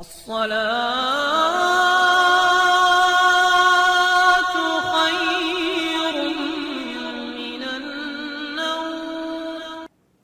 الصلاة خير من النوم.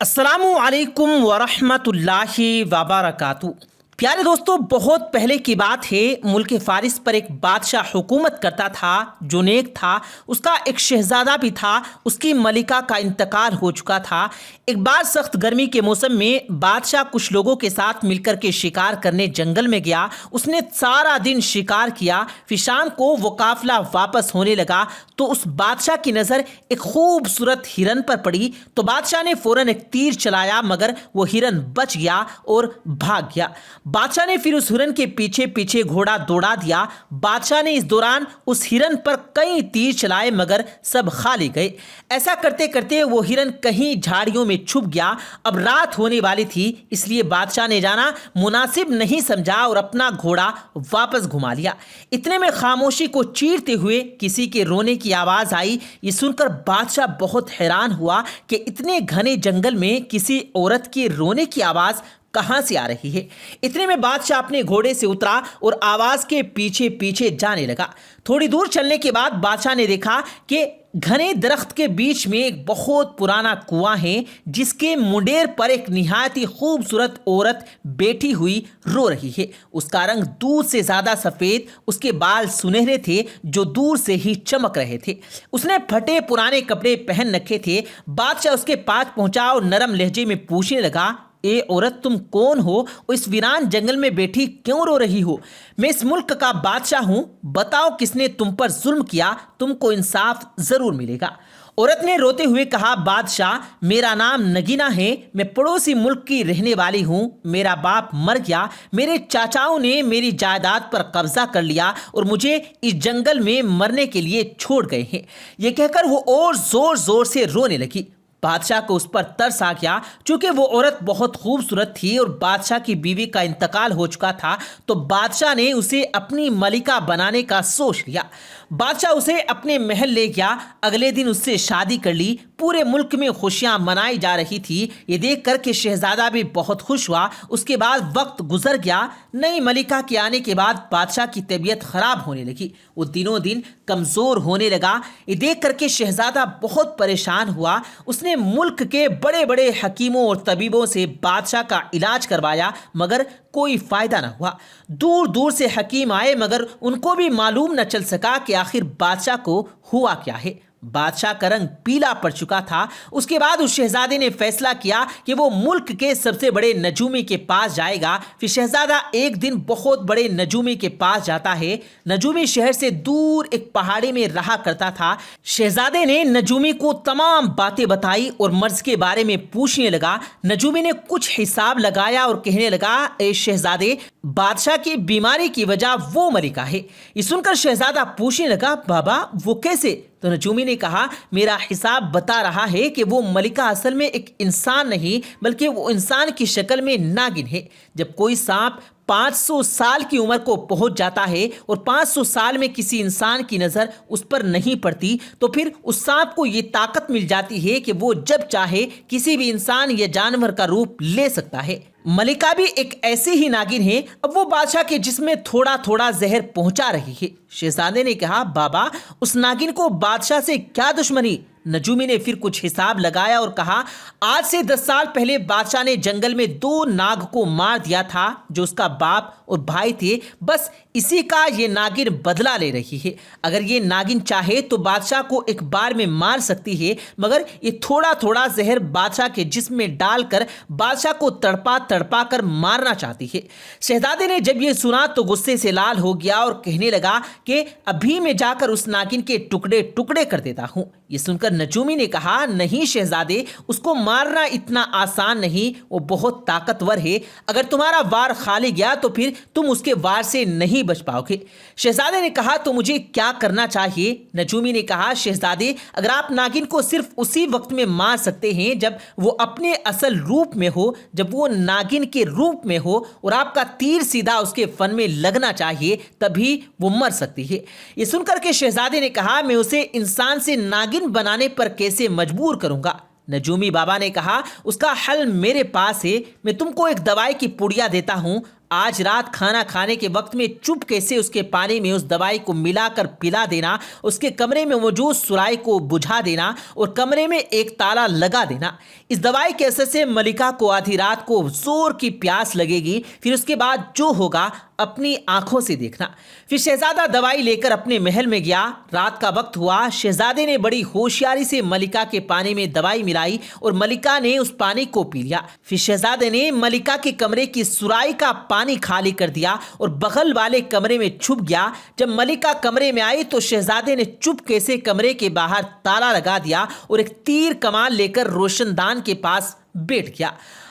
السلام علیکم ورحمۃ اللہ وبرکاتہ. پیارے دوستو، بہت پہلے کی بات ہے. ملک فارس پر ایک بادشاہ حکومت کرتا تھا جو نیک تھا. اس کا ایک شہزادہ بھی تھا. اس کی ملکہ کا انتقال ہو چکا تھا. ایک بار سخت گرمی کے موسم میں بادشاہ کچھ لوگوں کے ساتھ مل کر کے شکار کرنے جنگل میں گیا. اس نے سارا دن شکار کیا. پھر شام کو وہ قافلہ واپس ہونے لگا تو اس بادشاہ کی نظر ایک خوبصورت ہرن پر پڑی. تو بادشاہ نے فوراً ایک تیر چلایا مگر وہ ہرن بچ گیا اور بھاگ گیا. بادشاہ نے پھر اس ہرن کے پیچھے پیچھے گھوڑا دوڑا دیا. بادشاہ نے اس دوران اس ہرن پر کئی تیر چلائے مگر سب خالی گئے. ایسا کرتے کرتے وہ ہرن کہیں جھاڑیوں میں چھپ گیا. اب رات ہونے والی تھی، اس لیے بادشاہ نے جانا مناسب نہیں سمجھا اور اپنا گھوڑا واپس گھما لیا. اتنے میں خاموشی کو چیرتے ہوئے کسی کے رونے کی آواز آئی. یہ سن کر بادشاہ بہت حیران ہوا کہ اتنے گھنے جنگل میں کسی عورت کے رونے کی آواز کہاں سے آ رہی ہے. اتنے میں بادشاہ اپنے گھوڑے سے اترا اور آواز کے پیچھے پیچھے جانے لگا. تھوڑی دور چلنے کے بعد بادشاہ نے دیکھا کہ گھنے درخت کے بیچ میں ایک بہت پرانا کنواں ہے جس کے منڈیر پر ایک نہایت ہی خوبصورت عورت بیٹھی ہوئی رو رہی ہے. اس کا رنگ دودھ سے زیادہ سفید، اس کے بال سنہرے تھے جو دور سے ہی چمک رہے تھے. اس نے پھٹے پرانے کپڑے پہن رکھے تھے. بادشاہ اس کے پاس پہنچا اور نرم لہجے میں پوچھنے لگا، اے عورت، تم کون ہو؟ اس ویران جنگل میں بیٹھی کیوں رو رہی ہو؟ میں اس ملک کا بادشاہ ہوں. بتاؤ کس نے تم پر ظلم کیا؟ تم کو انصاف ضرور ملے گا. عورت نے روتے ہوئے کہا، بادشاہ، میرا نام نگینہ ہے. میں پڑوسی ملک کی رہنے والی ہوں. میرا باپ مر گیا. میرے چاچاؤں نے میری جائیداد پر قبضہ کر لیا اور مجھے اس جنگل میں مرنے کے لیے چھوڑ گئے ہیں. یہ کہہ کر وہ اور زور زور سے رونے لگی. بادشاہ کو اس پر ترس آ گیا. چونکہ وہ عورت بہت خوبصورت تھی اور بادشاہ کی بیوی کا انتقال ہو چکا تھا تو بادشاہ نے اسے اپنی ملکہ بنانے کا سوچ لیا. بادشاہ اسے اپنے محل لے گیا. اگلے دن اس سے شادی کر لی. پورے ملک میں خوشیاں منائی جا رہی تھی. یہ دیکھ کر کہ شہزادہ بھی بہت خوش ہوا. اس کے بعد وقت گزر گیا. نئی ملکہ کے آنے کے بعد بادشاہ کی طبیعت خراب ہونے لگی. وہ دنوں دن کمزور ہونے لگا. یہ دیکھ کر کہ شہزادہ بہت پریشان ہوا. اس نے ملک کے بڑے بڑے حکیموں اور طبیبوں سے بادشاہ کا علاج کروایا مگر کوئی فائدہ نہ ہوا. دور دور سے حکیم آئے مگر ان کو بھی معلوم نہ چل سکا کہ آخر بادشاہ کو ہوا کیا ہے. بادشاہ کا رنگ پیلا پڑ چکا تھا. اس کے بعد اس شہزادے نے فیصلہ کیا کہ وہ ملک کے سب سے بڑے نجومی کے پاس جائے گا. پھر شہزادہ ایک دن بہت بڑے نجومی کے پاس جاتا ہے. نجومی شہر سے دور ایک پہاڑی میں رہا کرتا تھا. شہزادے نے نجومی کو تمام باتیں بتائی اور مرض کے بارے میں پوچھنے لگا. نجومی نے کچھ حساب لگایا اور کہنے لگا، اے شہزادے، بادشاہ کی بیماری کی وجہ وہ ملکہ ہے. یہ سن کر شہزادہ پوچھنے لگا، بابا وہ کیسے؟ تو نجومی نے کہا، میرا حساب بتا رہا ہے کہ وہ ملکہ اصل میں ایک انسان نہیں بلکہ وہ انسان کی شکل میں ناگن ہے. جب کوئی سانپ 500 سال کی عمر کو پہنچ جاتا ہے اور 500 سال میں کسی انسان کی نظر اس پر نہیں پڑتی تو پھر اس سانپ کو یہ طاقت مل جاتی ہے کہ وہ جب چاہے کسی بھی انسان یا جانور کا روپ لے سکتا ہے. ملکہ بھی ایک ایسی ہی ناگن ہے. اب وہ بادشاہ کے جسم میں تھوڑا تھوڑا زہر پہنچا رہی ہے. شہزادے نے کہا، بابا، اس ناگن کو بادشاہ سے کیا دشمنی؟ نجومی نے پھر کچھ حساب لگایا اور کہا، آج سے 10 سال پہلے بادشاہ نے جنگل میں 2 ناگ کو مار دیا تھا جو اس کا باپ اور بھائی تھے. بس اسی کا یہ ناگن بدلہ لے رہی ہے. اگر یہ ناگن چاہے تو بادشاہ کو ایک بار میں مار سکتی ہے مگر یہ تھوڑا تھوڑا زہر بادشاہ کے جسم میں ڈال کر بادشاہ کو تڑپا تڑپا کر مارنا چاہتی ہے. شہزادے نے جب یہ سنا تو غصے سے لال ہو گیا اور کہنے لگا کہ ابھی میں جا کر اس ناگن کے ٹکڑے ٹکڑے کر دیتا ہوں. یہ سن کر نجومی نے کہا، نہیں شہزادے، اس کو مارنا اتنا آسان نہیں. وہ بہت طاقتور ہے. اگر تمہارا وار کھالی گیا تو پھر تم اس کے وار سے نہیں بچ پاؤ گے. شہزادے نے کہا، تو مجھے کیا کرنا چاہیے؟ نجومی نے کہا، شہزادے، اگر آپ ناگن کو صرف اسی وقت میں مار سکتے ہیں جب وہ اپنے اصل روپ میں ہو، جب وہ ناگن کے روپ میں ہو اور آپ کا تیر سیدھا اس کے فن میں لگنا چاہیے، تبھی وہ مر سکتی ہے. یہ سن کر کے شہزادے نے کہا، میں اسے انسان سے ناگن بنانے پر کیسے مجبور کروں گا؟ نجومی بابا نے کہا، اس کا حل میرے پاس ہے. میں تم کو ایک دوائی کی پڑیا دیتا ہوں. آج رات کھانا کھانے کے وقت میں چپکے سے اس کے پانی میں اس دوائی کو ملا کر پلا دینا، اس کے کمرے میں موجود سرائی کو بجھا دینا اور کمرے میں ایک تالا لگا دینا۔ اس دوائی کے اثر سے ملکہ کو آدھی رات کو زور کی پیاس لگے گی، پھر اس کے بعد جو ہوگا اپنی آنکھوں سے دیکھنا۔ پھر شہزادہ دوائی لے کر اپنے محل میں گیا۔ رات کا وقت ہوا، شہزادے نے بڑی ہوشیاری سے ملکہ کے پانی میں دوائی ملائی اور ملکہ نے اس پانی کو پی لیا۔ پھر شہزادے نے ملکہ کے کمرے کی سرائی کا پانی خالی کر دیا اور بغل والے کمرے میں چھپ گیا۔ جب ملکہ کمرے میں آئی تو شہزادے نے چپکے سے کمرے کے باہر تالا لگا دیا اور ایک تیر کمان لے کر روشن دان کے پاس بیٹھ گیا۔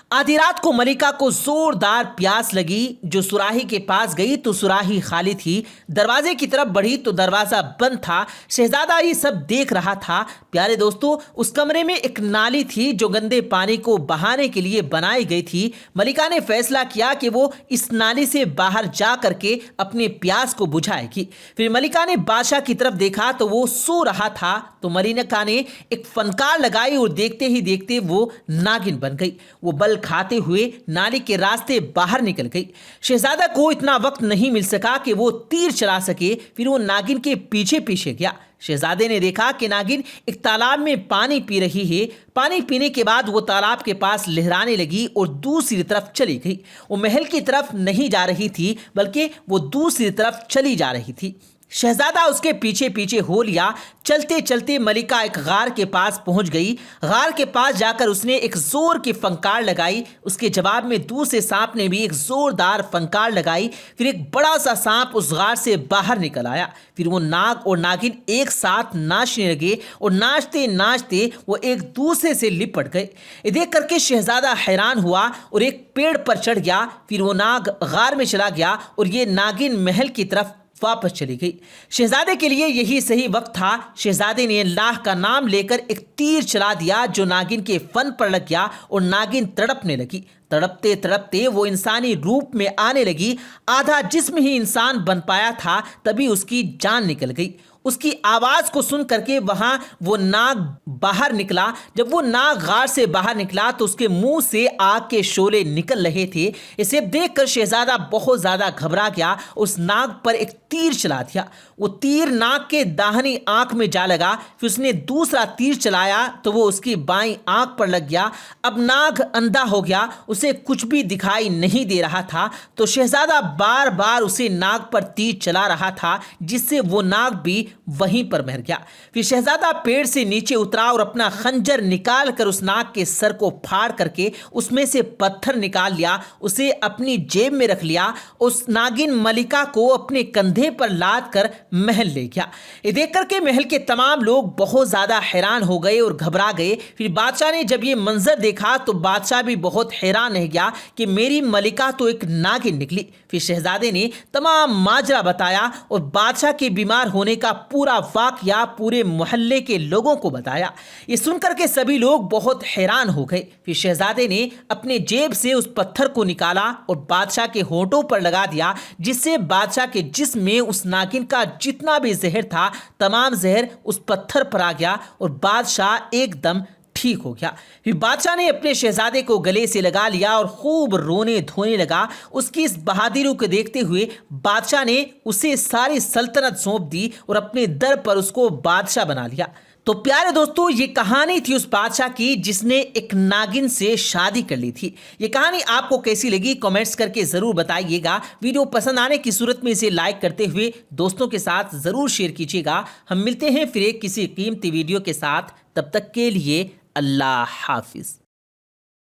آدھی رات کو ملکہ کو زوردار پیاس لگی، جو سراہی کے پاس گئی تو سراہی خالی تھی، دروازے کی طرف بڑھی تو دروازہ بند تھا۔ شہزادہ یہ سب دیکھ رہا تھا۔ پیارے دوستو، اس کمرے میں ایک نالی تھی جو گندے پانی کو بہانے کے لیے بنائی گئی تھی۔ ملکہ نے فیصلہ کیا کہ وہ اس نالی سے باہر جا کر کے اپنے پیاس کو بجھائے گی۔ پھر ملکہ نے بادشاہ کی طرف دیکھا تو وہ سو رہا تھا، تو ملکہ نے ایک فنکار لگائی اور دیکھتے ہی دیکھتے وہ ناگن بن گئی۔ وہ بل کھاتے ہوئے نالی کے راستے باہر نکل گئی۔ شہزادہ کو اتنا وقت نہیں مل سکا کہ وہ تیر چلا سکے، پھر وہ ناگن کے پیچھے پیچھے گیا۔ شہزادے نے دیکھا کہ ناگن ایک تالاب میں پانی پی رہی ہے۔ پانی پینے کے بعد وہ تالاب کے پاس لہرانے لگی اور دوسری طرف چلی گئی۔ وہ محل کی طرف نہیں جا رہی تھی بلکہ وہ دوسری طرف چلی جا رہی تھی۔ شہزادہ اس کے پیچھے پیچھے ہو لیا۔ چلتے چلتے ملکہ ایک غار کے پاس پہنچ گئی۔ غار کے پاس جا کر اس نے ایک زور کی فنکار لگائی۔ اس کے جواب میں دوسرے سانپ نے بھی ایک زوردار فنکار لگائی۔ پھر ایک بڑا سا سانپ اس غار سے باہر نکل آیا۔ پھر وہ ناگ اور ناگن ایک ساتھ ناچنے لگے اور ناچتے ناچتے وہ ایک دوسرے سے لپٹ گئے۔ یہ دیکھ کر کے شہزادہ حیران ہوا اور ایک پیڑ پر چڑھ گیا۔ پھر وہ ناگ غار میں چلا گیا اور یہ ناگن محل کی طرف واپس چلی گئی۔ شہزادے کے لیے یہی صحیح وقت تھا۔ شہزادے نے اللہ کا نام لے کر ایک تیر چلا دیا جو ناگن کے فن پر لگ گیا اور ناگن تڑپنے لگی۔ تڑپتے تڑپتے وہ انسانی روپ میں آنے لگی۔ آدھا جسم ہی انسان بن پایا تھا، تبھی اس کی جان نکل گئی۔ اس کی آواز کو سن کر کے وہاں وہ ناگ باہر نکلا۔ جب وہ ناگ غار سے باہر نکلا تو اس کے منہ سے آگ کے شعلے نکل رہے تھے۔ اسے دیکھ کر شہزادہ بہت زیادہ گھبرا گیا۔ اس ناگ پر ایک تیر چلا دیا۔ وہ تیر ناگ کے داہنی آنکھ میں جا لگا۔ پھر اس نے دوسرا تیر چلایا تو وہ اس کی بائیں آنکھ پر لگ گیا۔ اب ناگ اندھا ہو گیا، اسے کچھ بھی دکھائی نہیں دے رہا تھا، تو شہزادہ بار بار اسے ناگ پر تیر چلا رہا تھا، جس سے وہ ناگ بھی وہیں پر مر گیا۔ پھر شہزادہ پیڑ سے نیچے اترا اور اپنا خنجر نکال کر اس ناگ کے سر کو پھاڑ کر کے اس میں سے پتھر نکال لیا، اسے اپنی جیب میں رکھ لیا۔ اس ناگن ملکہ کو اپنے کندھے پر لاد کر محل لے گیا۔ یہ دیکھ کر کے محل کے تمام لوگ بہت زیادہ حیران ہو گئے اور گھبرا گئے۔ پھر بادشاہ نے جب یہ منظر دیکھا تو بادشاہ بھی بہت حیران رہ گیا کہ میری ملکہ تو ایک ناگن نکلی۔ پھر شہزادے نے تمام ماجرا بتایا اور بادشاہ کے بیمار ہونے کا پورا واقعہ پورے محلے کے لوگوں کو بتایا۔ یہ سن کر کے سبھی لوگ بہت حیران ہو گئے۔ پھر شہزادے نے اپنے جیب سے اس پتھر کو نکالا اور بادشاہ کے ہونٹوں پر لگا دیا، جس سے بادشاہ کے جسم میں اس ناگن کا جتنا بھی زہر تھا تمام زہر اس پتھر پر آ گیا اور بادشاہ ایک دم ٹھیک ہو گیا۔ پھر بادشاہ نے اپنے شہزادے کو گلے سے لگا لیا اور خوب رونے دھونے لگا۔ اس کی اس بہادری کو دیکھتے ہوئے بادشاہ نے اسے ساری سلطنت سونپ دی اور اپنے در پر اس کو بادشاہ بنا لیا۔ تو پیارے دوستو، یہ کہانی تھی اس بادشاہ کی جس نے ایک ناگن سے شادی کر لی تھی۔ یہ کہانی آپ کو کیسی لگی کامنٹس کر کے ضرور بتائیے گا۔ ویڈیو پسند آنے کی صورت میں اسے لائک کرتے ہوئے دوستوں کے ساتھ ضرور شیئر کیجیے گا۔ ہم ملتے ہیں پھر ایک کسی قیمتی ویڈیو کے ساتھ، تب تک کے لیے اللہ حافظ۔